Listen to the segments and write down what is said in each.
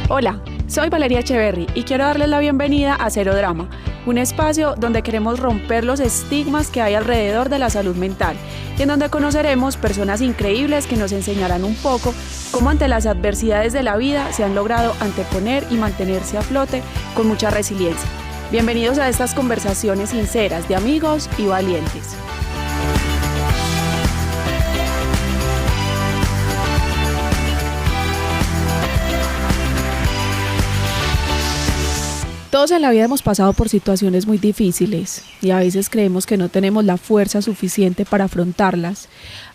Hola, soy Valeria Echeverry y quiero darles la bienvenida a Cero Drama, un espacio donde queremos romper los estigmas que hay alrededor de la salud mental y en donde conoceremos personas increíbles que nos enseñarán un poco cómo ante las adversidades de la vida se han logrado anteponer y mantenerse a flote con mucha resiliencia. Bienvenidos a estas conversaciones sinceras de amigos y valientes. Todos en la vida hemos pasado por situaciones muy difíciles y a veces creemos que no tenemos la fuerza suficiente para afrontarlas.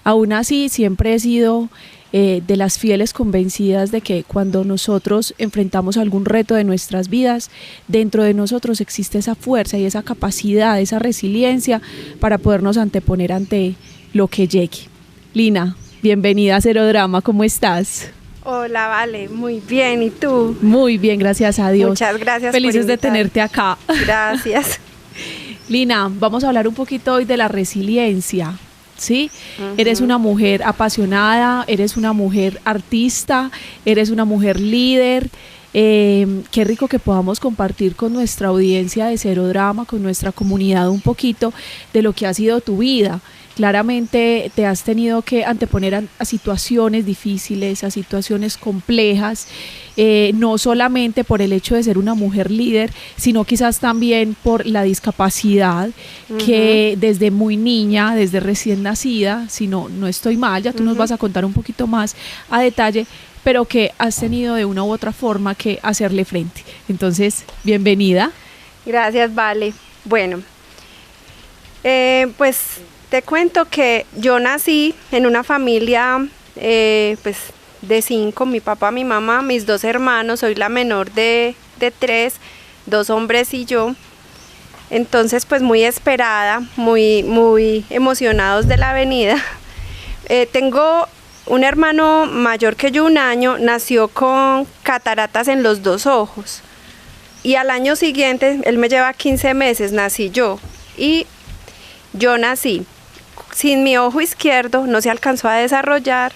Aún así, siempre he sido de las fieles convencidas de que cuando nosotros enfrentamos algún reto de nuestras vidas, dentro de nosotros existe esa fuerza y esa capacidad, esa resiliencia para podernos anteponer ante lo que llegue. Lina, bienvenida a Cero Drama, ¿cómo estás? Hola, Vale, muy bien, ¿y tú? Muy bien, gracias a Dios. Muchas gracias. Felices de tenerte acá. Gracias. Lina, vamos a hablar un poquito hoy de la resiliencia, ¿sí? Uh-huh. Eres una mujer apasionada, eres una mujer artista, eres una mujer líder. Qué rico que podamos compartir con nuestra audiencia de Cero Drama, con nuestra comunidad un poquito de lo que ha sido tu vida. Claramente te has tenido que anteponer a situaciones difíciles, a situaciones complejas, no solamente por el hecho de ser una mujer líder, sino quizás también por la discapacidad que desde muy niña, desde recién nacida, si no estoy mal, ya tú nos vas a contar un poquito más a detalle, pero que has tenido de una u otra forma que hacerle frente. Entonces, bienvenida. Gracias, Vale. Bueno, pues te cuento que yo nací en una familia pues de 5, mi papá, mi mamá, mis 2 hermanos, soy la menor de 3, 2 hombres y yo. Entonces pues muy esperada, muy emocionados de la venida. Tengo un hermano mayor que yo 1 año, nació con cataratas en los 2 ojos. Y al año siguiente, él me lleva 15 meses, nací yo. Y yo nací sin mi ojo izquierdo, no se alcanzó a desarrollar,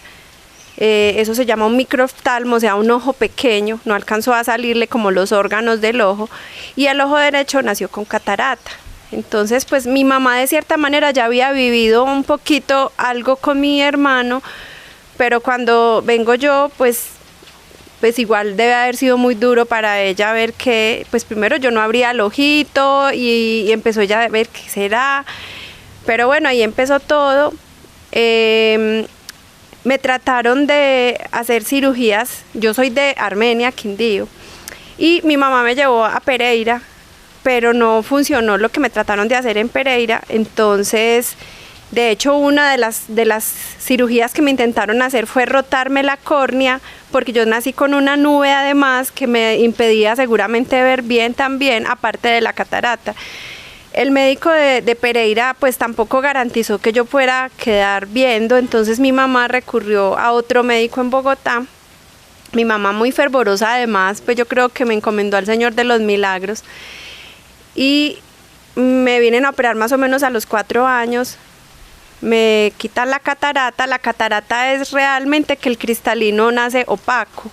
eso se llama un microoftalmo, o sea, un ojo pequeño, no alcanzó a salirle como los órganos del ojo, y el ojo derecho nació con catarata. Entonces, pues mi mamá de cierta manera ya había vivido un poquito algo con mi hermano, pero cuando vengo yo, pues igual debe haber sido muy duro para ella ver que, pues primero yo no abría el ojito y empezó ella a ver qué será. Pero bueno, ahí empezó todo. Me trataron de hacer cirugías. Yo soy de Armenia, Quindío. Y mi mamá me llevó a Pereira, pero no funcionó lo que me trataron de hacer en Pereira. Entonces, de hecho, una de las cirugías que me intentaron hacer fue rotarme la córnea, porque yo nací con una nube además que me impedía seguramente ver bien también, aparte de la catarata. El médico de Pereira pues tampoco garantizó que yo fuera a quedar viendo, entonces mi mamá recurrió a otro médico en Bogotá. Mi mamá muy fervorosa además, pues yo creo que me encomendó al Señor de los Milagros. Y me vienen a operar más o menos a los 4 años, me quitan la catarata es realmente que el cristalino nace opaco.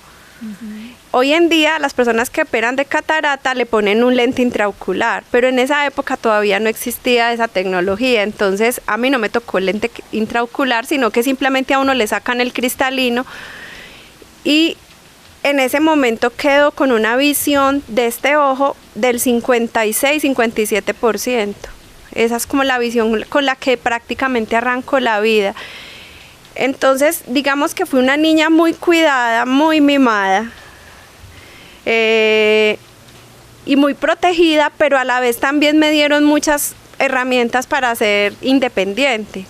Hoy en día las personas que operan de catarata le ponen un lente intraocular, pero en esa época todavía no existía esa tecnología, entonces a mí no me tocó el lente intraocular, sino que simplemente a uno le sacan el cristalino y en ese momento quedo con una visión de este ojo del 56-57%. Esa es como la visión con la que prácticamente arranco la vida. Entonces, digamos que fui una niña muy cuidada, muy mimada, y muy protegida, pero a la vez también me dieron muchas herramientas para ser independiente.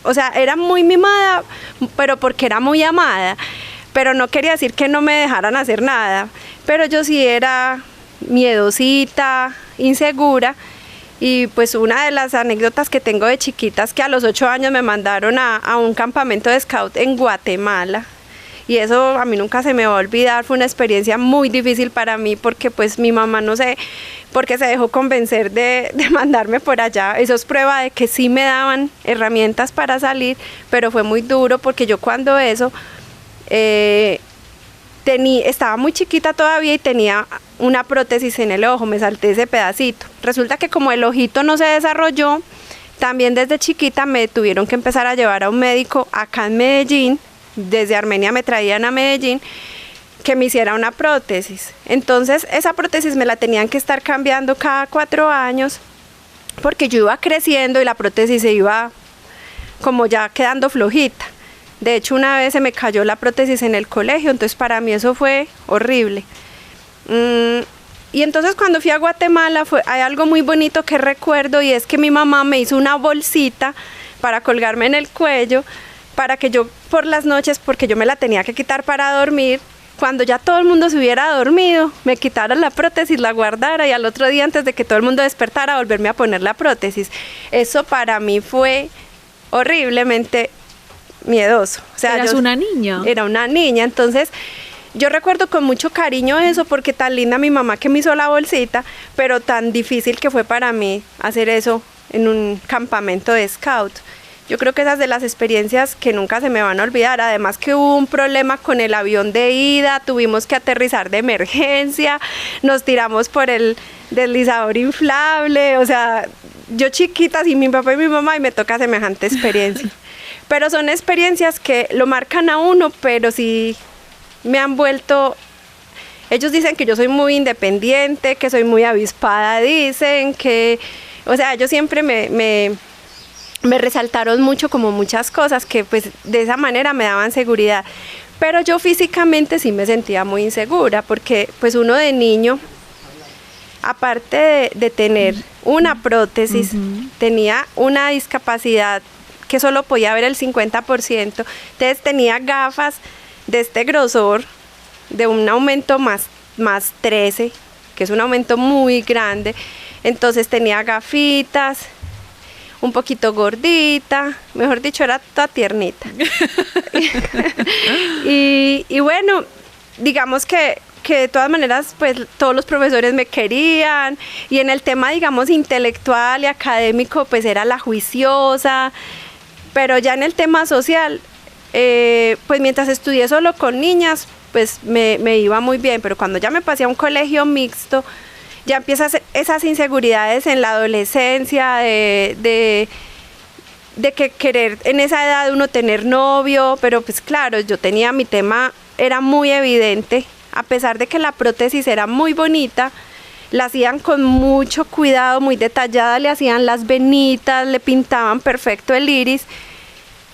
O sea, era muy mimada, pero porque era muy amada, pero no quería decir que no me dejaran hacer nada, pero yo sí era miedosita, insegura. Y pues una de las anécdotas que tengo de chiquita es que a los 8 años me mandaron a un campamento de scout en Guatemala. Y eso a mí nunca se me va a olvidar, fue una experiencia muy difícil para mí porque pues mi mamá no sé por qué se dejó convencer de mandarme por allá. Eso es prueba de que sí me daban herramientas para salir, pero fue muy duro porque yo cuando eso estaba muy chiquita todavía y tenía una prótesis en el ojo, me salté ese pedacito. Resulta que como el ojito no se desarrolló, también desde chiquita me tuvieron que empezar a llevar a un médico acá en Medellín, desde Armenia me traían a Medellín, que me hiciera una prótesis. Entonces esa prótesis me la tenían que estar cambiando cada 4 años, porque yo iba creciendo y la prótesis se iba como ya quedando flojita. De hecho, una vez se me cayó la prótesis en el colegio, entonces para mí eso fue horrible. Y entonces cuando fui a Guatemala hay algo muy bonito que recuerdo, y es que mi mamá me hizo una bolsita para colgarme en el cuello, para que yo por las noches, porque yo me la tenía que quitar para dormir, cuando ya todo el mundo se hubiera dormido, me quitara la prótesis, la guardara, y al otro día, antes de que todo el mundo despertara, volverme a poner la prótesis. Eso para mí fue horriblemente miedoso. O sea, ¿Eras una niña? Era una niña, entonces yo recuerdo con mucho cariño eso, porque tan linda mi mamá que me hizo la bolsita, pero tan difícil que fue para mí hacer eso en un campamento de scout. Yo creo que esas de las experiencias que nunca se me van a olvidar. Además que hubo un problema con el avión de ida, tuvimos que aterrizar de emergencia, nos tiramos por el deslizador inflable, o sea, yo chiquita sin mi papá y mi mamá, y me toca semejante experiencia. Pero son experiencias que lo marcan a uno, pero sí me han vuelto... Ellos dicen que yo soy muy independiente, que soy muy avispada, dicen que... O sea, ellos siempre me resaltaron mucho como muchas cosas que pues de esa manera me daban seguridad. Pero yo físicamente sí me sentía muy insegura, porque pues uno de niño, aparte de tener una prótesis, tenía una discapacidad que solo podía ver el 50%, entonces tenía gafas de este grosor, de un aumento más 13, que es un aumento muy grande, entonces tenía gafitas, un poquito gordita, mejor dicho, era toda tiernita. y bueno, digamos que de todas maneras, pues todos los profesores me querían, y en el tema, digamos, intelectual y académico, pues era la juiciosa, pero ya en el tema social, pues mientras estudié solo con niñas, pues me iba muy bien, pero cuando ya me pasé a un colegio mixto, ya empiezan esas inseguridades en la adolescencia, de que querer en esa edad uno tener novio, pero pues claro, yo tenía mi tema, era muy evidente, a pesar de que la prótesis era muy bonita, la hacían con mucho cuidado, muy detallada, le hacían las venitas, le pintaban perfecto el iris,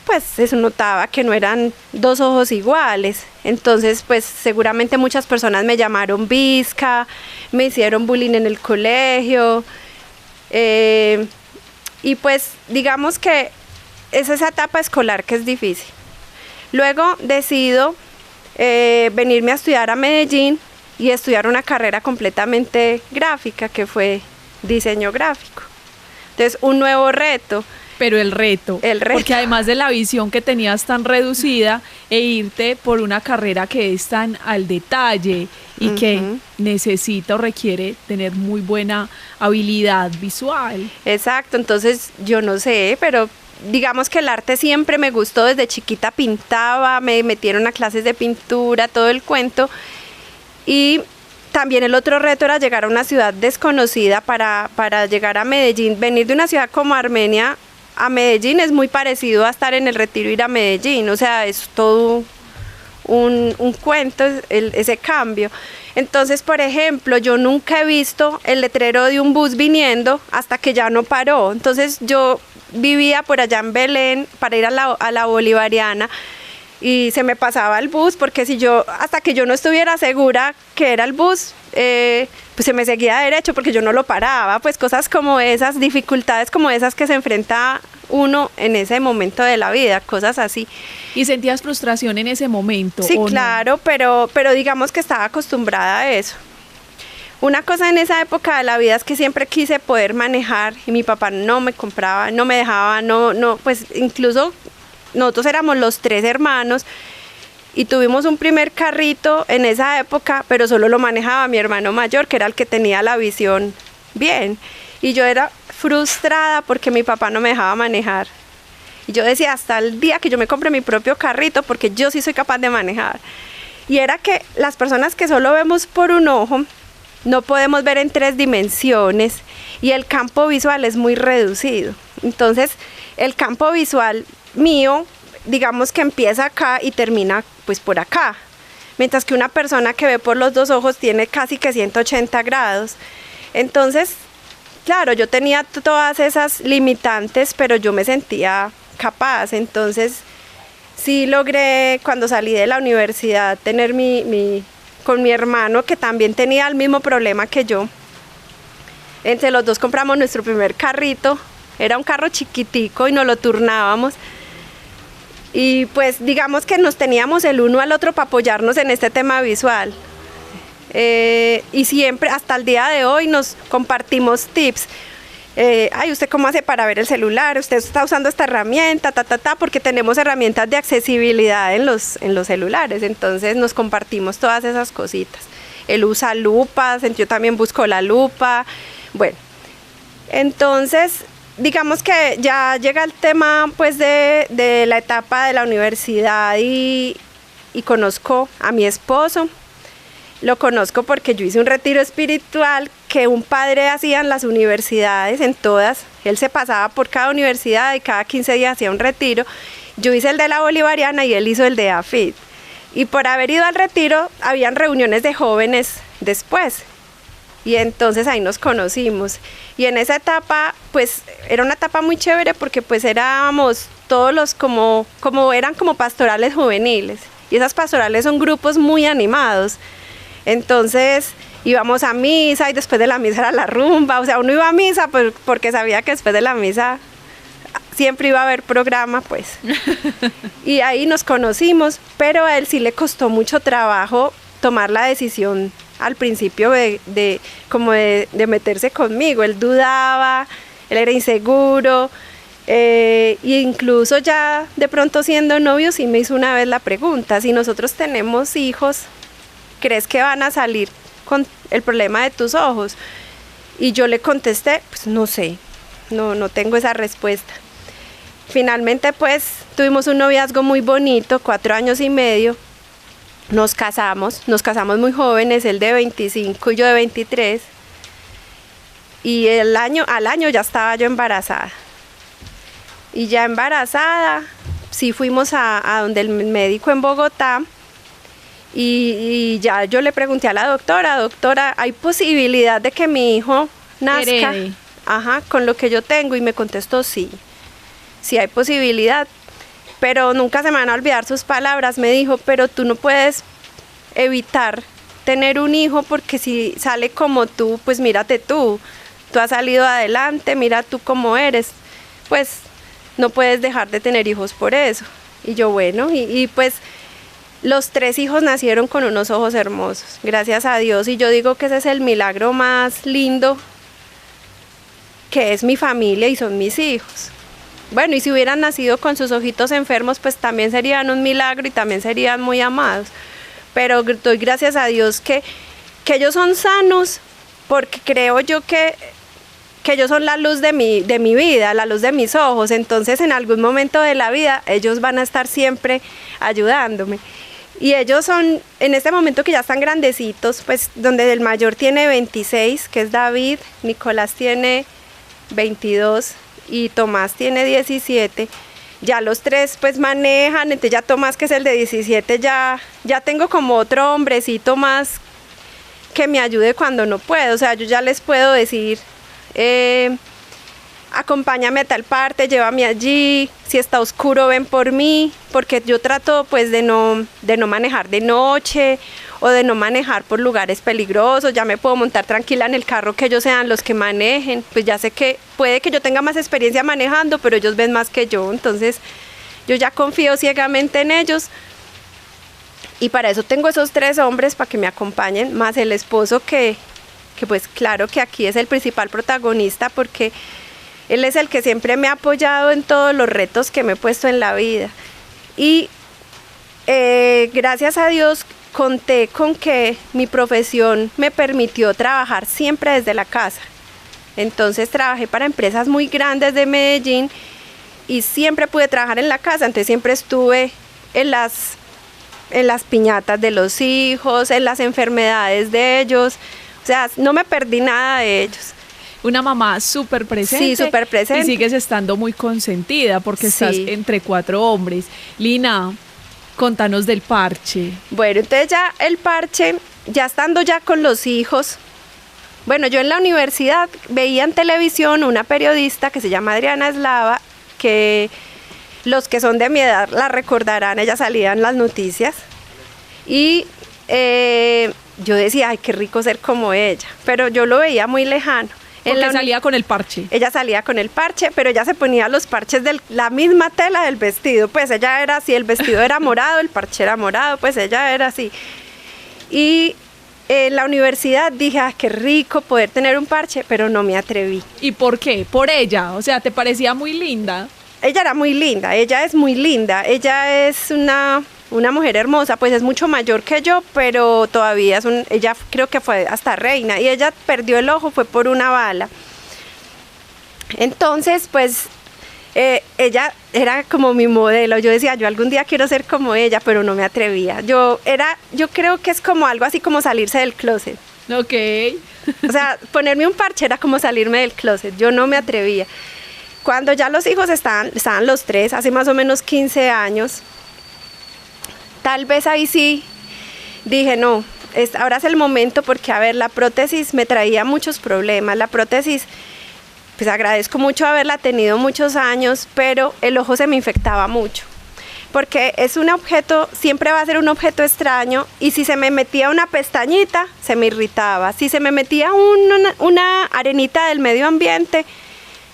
pues se notaba que no eran 2 ojos iguales. Entonces, pues seguramente muchas personas me llamaron bizca, me hicieron bullying en el colegio, y pues digamos que es esa etapa escolar que es difícil. Luego decido venirme a estudiar a Medellín y estudiar una carrera completamente gráfica, que fue diseño gráfico. Entonces, un nuevo reto. Pero el reto, porque además de la visión que tenías tan reducida, e irte por una carrera que es tan al detalle y que necesita o requiere tener muy buena habilidad visual. Exacto, entonces yo no sé, pero digamos que el arte siempre me gustó, desde chiquita pintaba, me metieron a clases de pintura, todo el cuento, y también el otro reto era llegar a una ciudad desconocida para llegar a Medellín. Venir de una ciudad como Armenia a Medellín es muy parecido a estar en el Retiro, ir a Medellín, o sea, es todo un cuento ese cambio. Entonces, por ejemplo, yo nunca he visto el letrero de un bus viniendo hasta que ya no paró. Entonces yo vivía por allá en Belén para ir a la Bolivariana, y se me pasaba el bus, porque hasta que yo no estuviera segura que era el bus, pues se me seguía derecho, porque yo no lo paraba. Pues cosas como esas, dificultades como esas que se enfrenta uno en ese momento de la vida, cosas así. ¿Y sentías frustración en ese momento? Sí, ¿o claro, no? pero digamos que estaba acostumbrada a eso. Una cosa en esa época de la vida es que siempre quise poder manejar, y mi papá no me compraba, no me dejaba, pues incluso nosotros éramos los 3 hermanos y tuvimos un primer carrito en esa época, pero solo lo manejaba mi hermano mayor, que era el que tenía la visión bien, y yo era frustrada porque mi papá no me dejaba manejar. Y yo decía, hasta el día que yo me compre mi propio carrito, porque yo sí soy capaz de manejar. y era que las personas que solo vemos por un ojo, no podemos ver en 3 dimensiones y el campo visual es muy reducido. Entonces, el campo visual mío, digamos que empieza acá y termina pues por acá. Mientras que una persona que ve por los 2 ojos tiene casi que 180 grados. Entonces, claro, yo tenía todas esas limitantes, pero yo me sentía capaz. Entonces, sí logré, cuando salí de la universidad, tener con mi hermano, que también tenía el mismo problema que yo. Entre los dos compramos nuestro primer carrito. Era un carro chiquitico y nos lo turnábamos. Y pues digamos que nos teníamos el uno al otro para apoyarnos en este tema visual. Y siempre, hasta el día de hoy, nos compartimos tips. Ay, ¿usted cómo hace para ver el celular? ¿Usted está usando esta herramienta? Porque tenemos herramientas de accesibilidad en los celulares. Entonces nos compartimos todas esas cositas. Él usa lupas, yo también busco la lupa. Bueno, entonces digamos que ya llega el tema pues de la etapa de la universidad y conozco a mi esposo. Lo conozco porque yo hice un retiro espiritual que un padre hacía en las universidades, en todas. Él se pasaba por cada universidad y cada 15 días hacía un retiro. Yo hice el de la Bolivariana y él hizo el de AFIT. Y por haber ido al retiro, habían reuniones de jóvenes después. Y entonces ahí nos conocimos. Y en esa etapa, pues, era una etapa muy chévere porque pues éramos todos los eran como pastorales juveniles. Y esas pastorales son grupos muy animados. Entonces íbamos a misa y después de la misa era la rumba. O sea, uno iba a misa porque sabía que después de la misa siempre iba a haber programa, pues. Y ahí nos conocimos, pero a él sí le costó mucho trabajo tomar la decisión al principio de meterse conmigo. Él dudaba, él era inseguro, e incluso ya de pronto siendo novios sí me hizo una vez la pregunta: si nosotros tenemos hijos, ¿crees que van a salir con el problema de tus ojos? Y yo le contesté, pues no sé, no tengo esa respuesta. Finalmente pues tuvimos un noviazgo muy bonito, 4 años y medio. Nos casamos muy jóvenes, él de 25 y yo de 23. Y al año ya estaba yo embarazada. Y ya embarazada, sí fuimos a donde el médico en Bogotá. Y ya yo le pregunté a la doctora, ¿hay posibilidad de que mi hijo nazca con lo que yo tengo? Y me contestó sí hay posibilidad. Pero nunca se me van a olvidar sus palabras. Me dijo, pero tú no puedes evitar tener un hijo porque si sale como tú, pues mírate tú has salido adelante, mira tú cómo eres, pues no puedes dejar de tener hijos por eso. Y yo bueno, y pues los 3 hijos nacieron con unos ojos hermosos, gracias a Dios. Y yo digo que ese es el milagro más lindo, que es mi familia y son mis hijos. Bueno, y si hubieran nacido con sus ojitos enfermos, pues también serían un milagro y también serían muy amados. Pero doy gracias a Dios que ellos son sanos, porque creo yo que ellos son la luz de mi vida, la luz de mis ojos. Entonces en algún momento de la vida ellos van a estar siempre ayudándome. Y ellos son, en este momento que ya están grandecitos, pues donde el mayor tiene 26, que es David, Nicolás tiene 22 y Tomás tiene 17, ya los 3 pues manejan. Entonces ya Tomás, que es el de 17, ya tengo como otro hombrecito más que me ayude cuando no puedo. O sea, yo ya les puedo decir, acompáñame a tal parte, llévame allí, si está oscuro ven por mí, porque yo trato pues de no manejar de noche o de no manejar por lugares peligrosos. Ya me puedo montar tranquila en el carro, que ellos sean los que manejen. Pues ya sé que puede que yo tenga más experiencia manejando, pero ellos ven más que yo, entonces yo ya confío ciegamente en ellos. Y para eso tengo esos 3 hombres para que me acompañen, más el esposo que pues claro que aquí es el principal protagonista, porque él es el que siempre me ha apoyado en todos los retos que me he puesto en la vida. Y gracias a Dios conté con que mi profesión me permitió trabajar siempre desde la casa. Entonces trabajé para empresas muy grandes de Medellín y siempre pude trabajar en la casa. Entonces siempre estuve en las en las piñatas de los hijos, en las enfermedades de ellos. O sea, no me perdí nada de ellos. Una mamá súper presente. Sí, súper presente. Y sigues estando muy consentida porque estás entre 4 hombres. Lina, contanos del parche. Bueno, entonces ya el parche, ya estando ya con los hijos. Bueno, yo en la universidad veía en televisión una periodista que se llama Adriana Eslava, que los que son de mi edad la recordarán, ella salía en las noticias. Y yo decía, ay, qué rico ser como ella. Pero yo lo veía muy lejano. Porque salía con el parche. Ella salía con el parche, pero ella se ponía los parches de la misma tela del vestido. Pues ella era así, el vestido era morado, el parche era morado, pues ella era así. Y en la universidad dije, ah, qué rico poder tener un parche, pero no me atreví. ¿Y por qué? Por ella, o sea, ¿te parecía muy linda? Ella era muy linda, ella es muy linda, ella es una mujer hermosa, pues es mucho mayor que yo, pero todavía ella creo que fue hasta reina, y ella perdió el ojo, fue por una bala. Entonces, pues, ella era como mi modelo. Yo decía, yo algún día quiero ser como ella, pero no me atrevía. Yo creo que es como algo así como salirse del closet. Ok. O sea, ponerme un parche era como salirme del closet, yo no me atrevía. Cuando ya los hijos estaban los 3, hace más o menos 15 años, tal vez ahí sí dije, no, ahora es el momento, porque a ver, la prótesis me traía muchos problemas. La prótesis, pues agradezco mucho haberla tenido muchos años, pero el ojo se me infectaba mucho, porque es un objeto, siempre va a ser un objeto extraño, y si se me metía una pestañita, se me irritaba. Si se me metía una arenita del medio ambiente,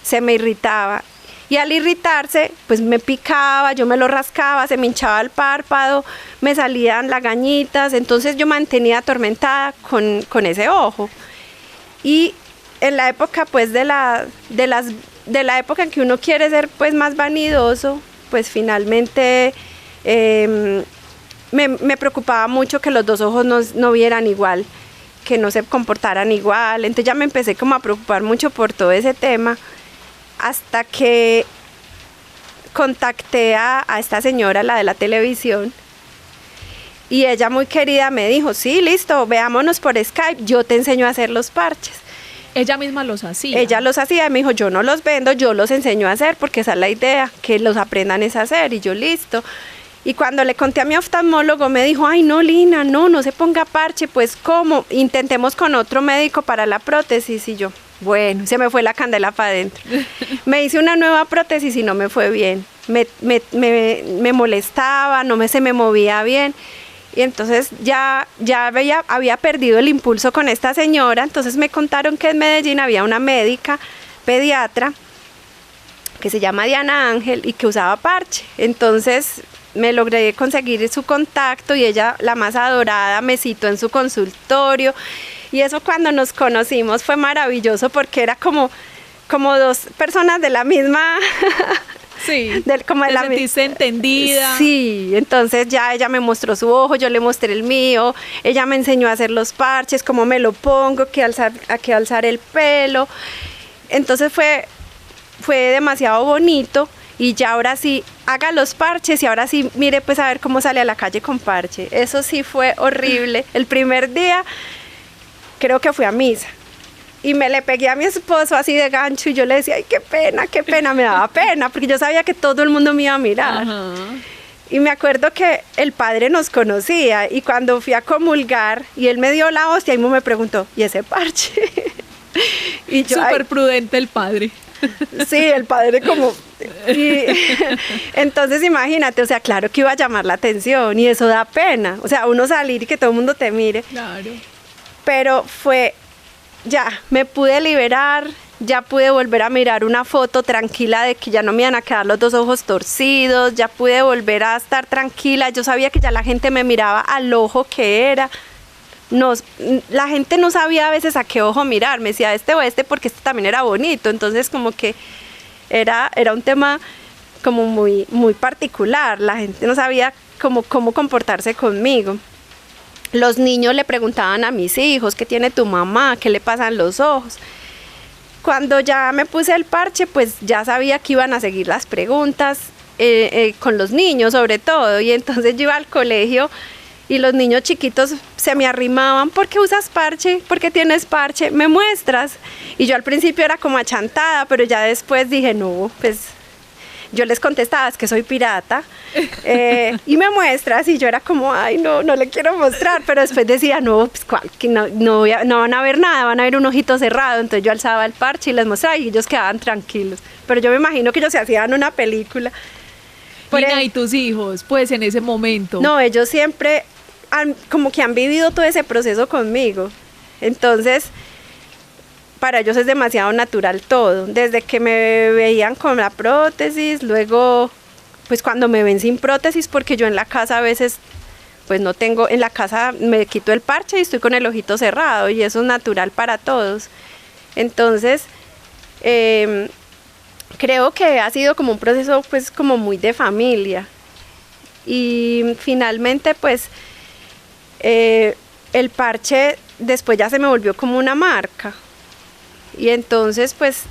se me irritaba. Y al irritarse, pues me picaba, yo me lo rascaba, se me hinchaba el párpado, me salían lagañitas, entonces yo mantenía atormentada con ese ojo. Y en la época, pues, de la época en que uno quiere ser, pues, más vanidoso, pues finalmente me preocupaba mucho que los 2 ojos no vieran igual, que no se comportaran igual. Entonces ya me empecé como a preocupar mucho por todo ese tema, hasta que contacté a esta señora, la de la televisión, y ella muy querida me dijo, sí, listo, veámonos por Skype, yo te enseño a hacer los parches. Ella misma los hacía. Ella los hacía y me dijo, yo no los vendo, yo los enseño a hacer, porque esa es la idea, que los aprendan a hacer. Y yo, listo. Y cuando le conté a mi oftalmólogo, me dijo, ay, no, Lina, no se ponga parche. Pues, ¿cómo? Intentemos con otro médico para la prótesis. Y yo, bueno, se me fue la candela para adentro. Me hice una nueva prótesis y no me fue bien. Me molestaba, se me movía bien. Y entonces ya había perdido el impulso con esta señora. Entonces me contaron que en Medellín había una médica pediatra que se llama Diana Ángel y que usaba parche. Entonces me logré conseguir su contacto, y ella, la más adorada, me citó en su consultorio. Y eso, cuando nos conocimos, fue maravilloso, porque era como 2 personas de la misma... Sí, te sentiste entendida. Sí, entonces ya ella me mostró su ojo, yo le mostré el mío, ella me enseñó a hacer los parches, cómo me lo pongo, a qué alzar el pelo. Entonces fue demasiado bonito, y ya ahora sí, haga los parches, y ahora sí, mire, pues, a ver cómo sale a la calle con parche. Eso sí fue horrible. El primer día creo que fui a misa, y me le pegué a mi esposo así de gancho, y yo le decía, ay, qué pena, me daba pena, porque yo sabía que todo el mundo me iba a mirar. Ajá. Y me acuerdo que el padre nos conocía, y cuando fui a comulgar, y él me dio la hostia, y me preguntó, ¿y ese parche? Y yo, súper prudente el padre. Sí, el padre como... Y entonces imagínate, o sea, claro que iba a llamar la atención, y eso da pena, o sea, uno salir y que todo el mundo te mire. Claro. Pero ya me pude liberar, ya pude volver a mirar una foto tranquila de que ya no me iban a quedar los 2 ojos torcidos, ya pude volver a estar tranquila. Yo sabía que ya la gente me miraba al ojo que era. La gente no sabía a veces a qué ojo mirar, me decía este o este, porque este también era bonito. Entonces como que era un tema como muy, muy particular, la gente no sabía cómo comportarse conmigo. Los niños le preguntaban a mis hijos, ¿qué tiene tu mamá? ¿Qué le pasan los ojos? Cuando ya me puse el parche, pues ya sabía que iban a seguir las preguntas, con los niños sobre todo, y entonces yo iba al colegio y los niños chiquitos se me arrimaban: ¿por qué usas parche? ¿Por qué tienes parche? ¿Me muestras? Y yo al principio era como achantada, pero ya después dije, no, pues yo les contestaba: es que soy pirata, y me muestras, y yo era como, ay, no le quiero mostrar, pero después decía, no, pues que no van a ver nada, van a ver un ojito cerrado. Entonces yo alzaba el parche y les mostraba y ellos quedaban tranquilos, pero yo me imagino que ellos se hacían una película. ¿Y tus hijos, pues, en ese momento? No, ellos siempre como que han vivido todo ese proceso conmigo, entonces para ellos es demasiado natural todo, desde que me veían con la prótesis, luego pues cuando me ven sin prótesis, porque yo en la casa a veces pues no tengo, en la casa me quito el parche y estoy con el ojito cerrado, y eso es natural para todos. Entonces creo que ha sido como un proceso pues como muy de familia, y finalmente pues el parche después ya se me volvió como una marca, y entonces pues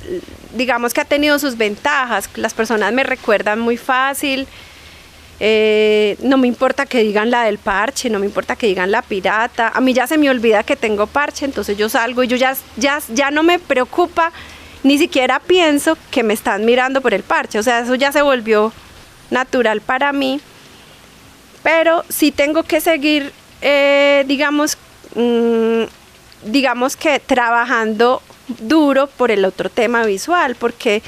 digamos que ha tenido sus ventajas. Las personas me recuerdan muy fácil, no me importa que digan la del parche, no me importa que digan la pirata, a mí ya se me olvida que tengo parche, entonces yo salgo y yo ya no me preocupa, ni siquiera pienso que me están mirando por el parche, o sea, eso ya se volvió natural para mí, pero sí tengo que seguir digamos que trabajando duro por el otro tema visual, porque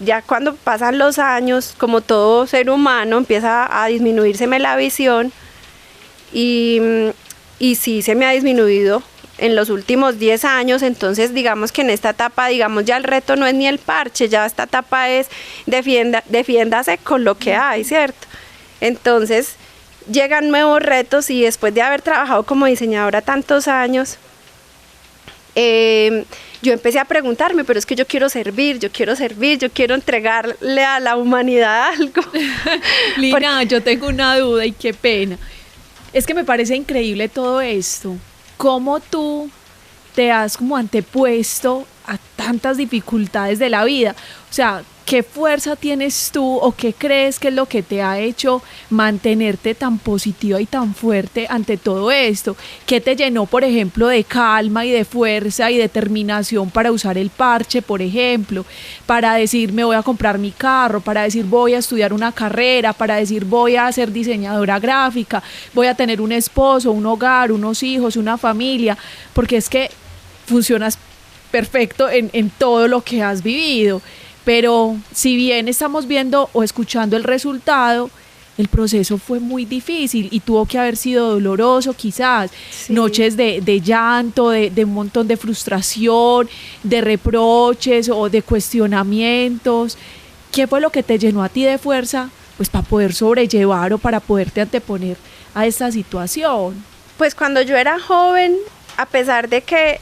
ya cuando pasan los años, como todo ser humano, empieza a disminuírseme la visión, y sí se me ha disminuido en los últimos 10 años, entonces digamos que en esta etapa, digamos, ya el reto no es ni el parche, ya esta etapa es defiéndase con lo que hay, ¿cierto? Entonces llegan nuevos retos, y después de haber trabajado como diseñadora tantos años, yo empecé a preguntarme, pero es que yo quiero servir, yo quiero entregarle a la humanidad algo. Lina, yo tengo una duda y qué pena. Es que me parece increíble todo esto. ¿Cómo tú te has como antepuesto a tantas dificultades de la vida? O sea, ¿qué fuerza tienes tú o qué crees que es lo que te ha hecho mantenerte tan positiva y tan fuerte ante todo esto? ¿Qué te llenó, por ejemplo, de calma y de fuerza y determinación para usar el parche, por ejemplo? Para decir, me voy a comprar mi carro, para decir, voy a estudiar una carrera, para decir, voy a ser diseñadora gráfica, voy a tener un esposo, un hogar, unos hijos, una familia, porque es que funcionas perfecto en todo lo que has vivido. Pero si bien estamos viendo o escuchando el resultado, el proceso fue muy difícil y tuvo que haber sido doloroso quizás, sí. Noches de llanto, de un montón de frustración, de reproches o de cuestionamientos. ¿Qué fue lo que te llenó a ti de fuerza pues para poder sobrellevar o para poderte anteponer a esta situación? Pues cuando yo era joven, a pesar de que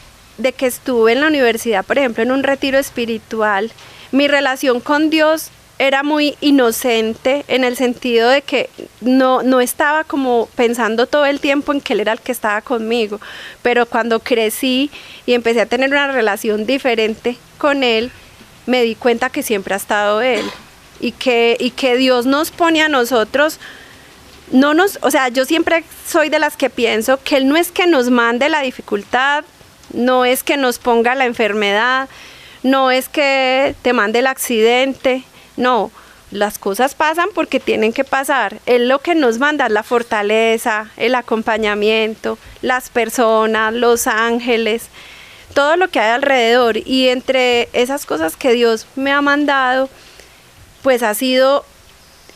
estuve en la universidad, por ejemplo, en un retiro espiritual, mi relación con Dios era muy inocente, en el sentido de que no estaba como pensando todo el tiempo en que Él era el que estaba conmigo, pero cuando crecí y empecé a tener una relación diferente con Él, me di cuenta que siempre ha estado Él, y que Dios nos pone a nosotros, o sea, yo siempre soy de las que pienso que Él no es que nos mande la dificultad, no es que nos ponga la enfermedad, no es que te mande el accidente, no, las cosas pasan porque tienen que pasar. Él lo que nos manda es la fortaleza, el acompañamiento, las personas, los ángeles, todo lo que hay alrededor, y entre esas cosas que Dios me ha mandado, pues ha sido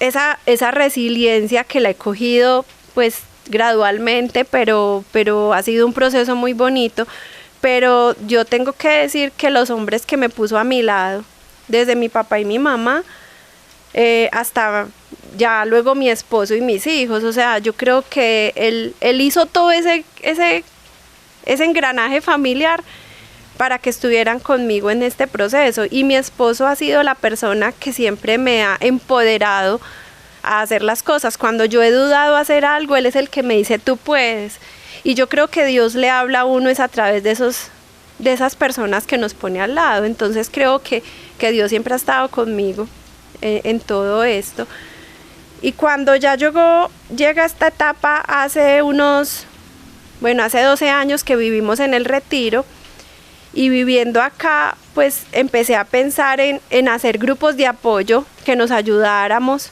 esa resiliencia que la he cogido pues gradualmente, pero ha sido un proceso muy bonito. Pero yo tengo que decir que los hombres que me puso a mi lado, desde mi papá y mi mamá, hasta ya luego mi esposo y mis hijos, o sea, yo creo que él hizo todo ese engranaje familiar para que estuvieran conmigo en este proceso, y mi esposo ha sido la persona que siempre me ha empoderado a hacer las cosas. Cuando yo he dudado hacer algo, él es el que me dice, tú puedes. Y yo creo que Dios le habla a uno es a través de esas personas que nos pone al lado. Entonces creo que Dios siempre ha estado conmigo en todo esto. Y cuando ya llega esta etapa hace 12 años que vivimos en el Retiro, y viviendo acá, pues empecé a pensar en hacer grupos de apoyo que nos ayudáramos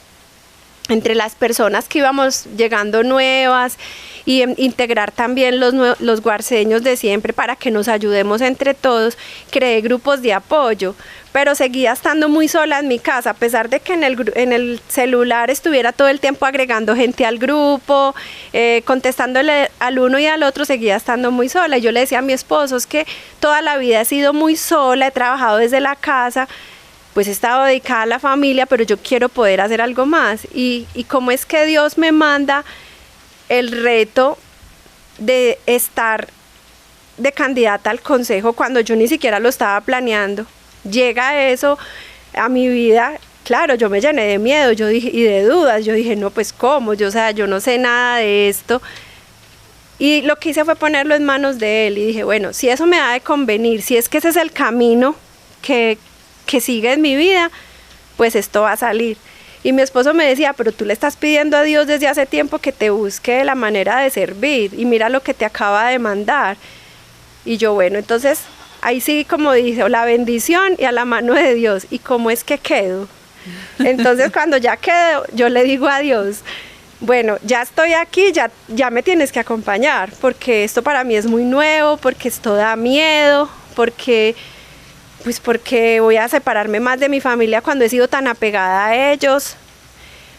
entre las personas que íbamos llegando nuevas y integrar también los guarceños de siempre para que nos ayudemos entre todos. Creé grupos de apoyo, pero seguía estando muy sola en mi casa, a pesar de que en el celular estuviera todo el tiempo agregando gente al grupo, contestándole al uno y al otro, seguía estando muy sola. Y yo le decía a mi esposo, es que toda la vida he sido muy sola, he trabajado desde la casa, pues he estado dedicada a la familia, pero yo quiero poder hacer algo más. Y cómo es que Dios me manda el reto de estar de candidata al consejo cuando yo ni siquiera lo estaba planeando. Llega eso a mi vida, claro, yo me llené de miedo, yo dije, y de dudas, yo dije, no, pues ¿cómo? Yo no sé nada de esto. Y lo que hice fue ponerlo en manos de él y dije, bueno, si eso me ha de convenir, si es que ese es el camino que sigue en mi vida, pues esto va a salir. Y mi esposo me decía, pero tú le estás pidiendo a Dios desde hace tiempo que te busque la manera de servir y mira lo que te acaba de mandar. Y yo, bueno, entonces ahí sí, como dice, la bendición y a la mano de Dios. ¿Y cómo es que quedo? Entonces cuando ya quedo, yo le digo a Dios, bueno, ya estoy aquí, ya me tienes que acompañar, porque esto para mí es muy nuevo, porque esto da miedo, porque voy a separarme más de mi familia cuando he sido tan apegada a ellos.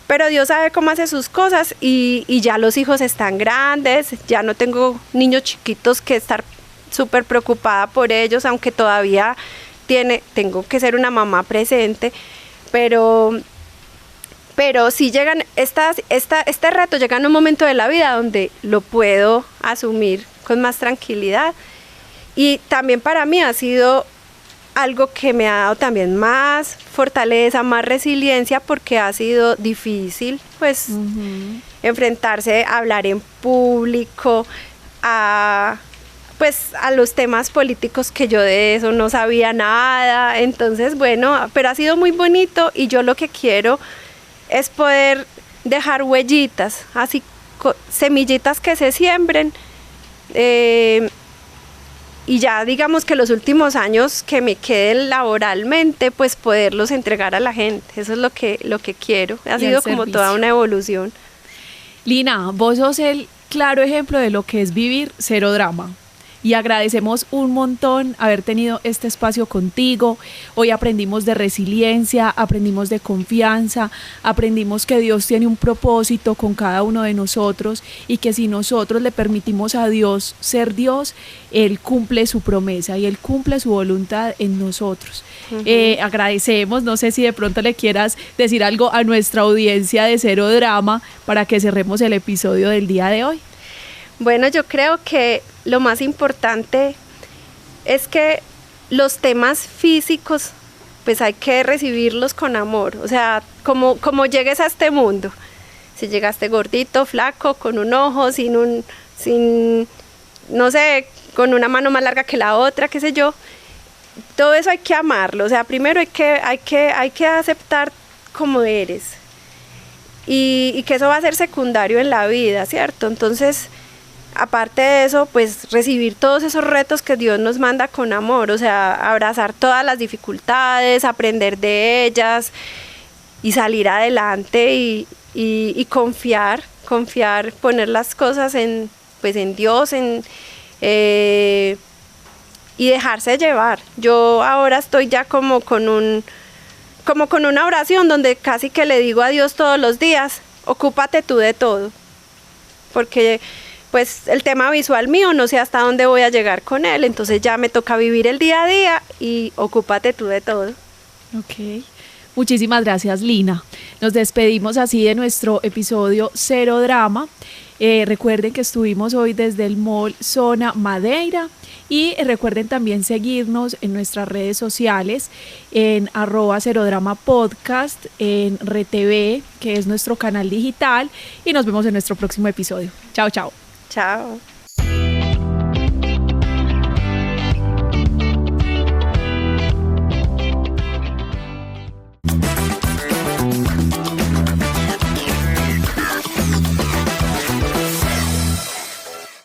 Pero Dios sabe cómo hace sus cosas y ya los hijos están grandes, ya no tengo niños chiquitos que estar súper preocupada por ellos, aunque todavía tengo que ser una mamá presente, pero sí llegan, este reto llega en un momento de la vida donde lo puedo asumir con más tranquilidad. Y también para mí ha sido algo que me ha dado también más fortaleza, más resiliencia, porque ha sido difícil, pues, enfrentarse a hablar en público, a los temas políticos que yo de eso no sabía nada. Entonces, bueno, pero ha sido muy bonito y yo lo que quiero es poder dejar huellitas, así semillitas que se siembren, y ya digamos que los últimos años que me queden laboralmente, pues poderlos entregar a la gente. Eso es lo que quiero. Ha sido como toda una evolución. Lina, vos sos el claro ejemplo de lo que es vivir cero drama. Y agradecemos un montón haber tenido este espacio contigo. Hoy aprendimos de resiliencia, aprendimos de confianza, aprendimos que Dios tiene un propósito con cada uno de nosotros y que si nosotros le permitimos a Dios ser Dios, Él cumple su promesa y Él cumple su voluntad en nosotros. Agradecemos, no sé si de pronto le quieras decir algo a nuestra audiencia de Cero Drama para que cerremos el episodio del día de hoy. Bueno, yo creo que lo más importante es que los temas físicos, pues hay que recibirlos con amor. O sea, como llegues a este mundo, si llegaste gordito, flaco, con un ojo, no sé, con una mano más larga que la otra, qué sé yo, todo eso hay que amarlo. O sea, primero hay que aceptar como eres y que eso va a ser secundario en la vida, ¿cierto? Entonces, aparte de eso, pues recibir todos esos retos que Dios nos manda con amor, o sea, abrazar todas las dificultades, aprender de ellas y salir adelante y confiar, poner las cosas en Dios, y dejarse llevar. Yo ahora estoy ya como con una oración donde casi que le digo a Dios todos los días, ocúpate tú de todo, porque pues el tema visual mío no sé hasta dónde voy a llegar con él, entonces ya me toca vivir el día a día y ocúpate tú de todo. Ok, muchísimas gracias, Lina. Nos despedimos así de nuestro episodio Cero Drama. Recuerden que estuvimos hoy desde el Mall Zona Madeira y recuerden también seguirnos en nuestras redes sociales en @cerodrama_podcast, en RTV, que es nuestro canal digital, y nos vemos en nuestro próximo episodio. Chao, chao. Chao.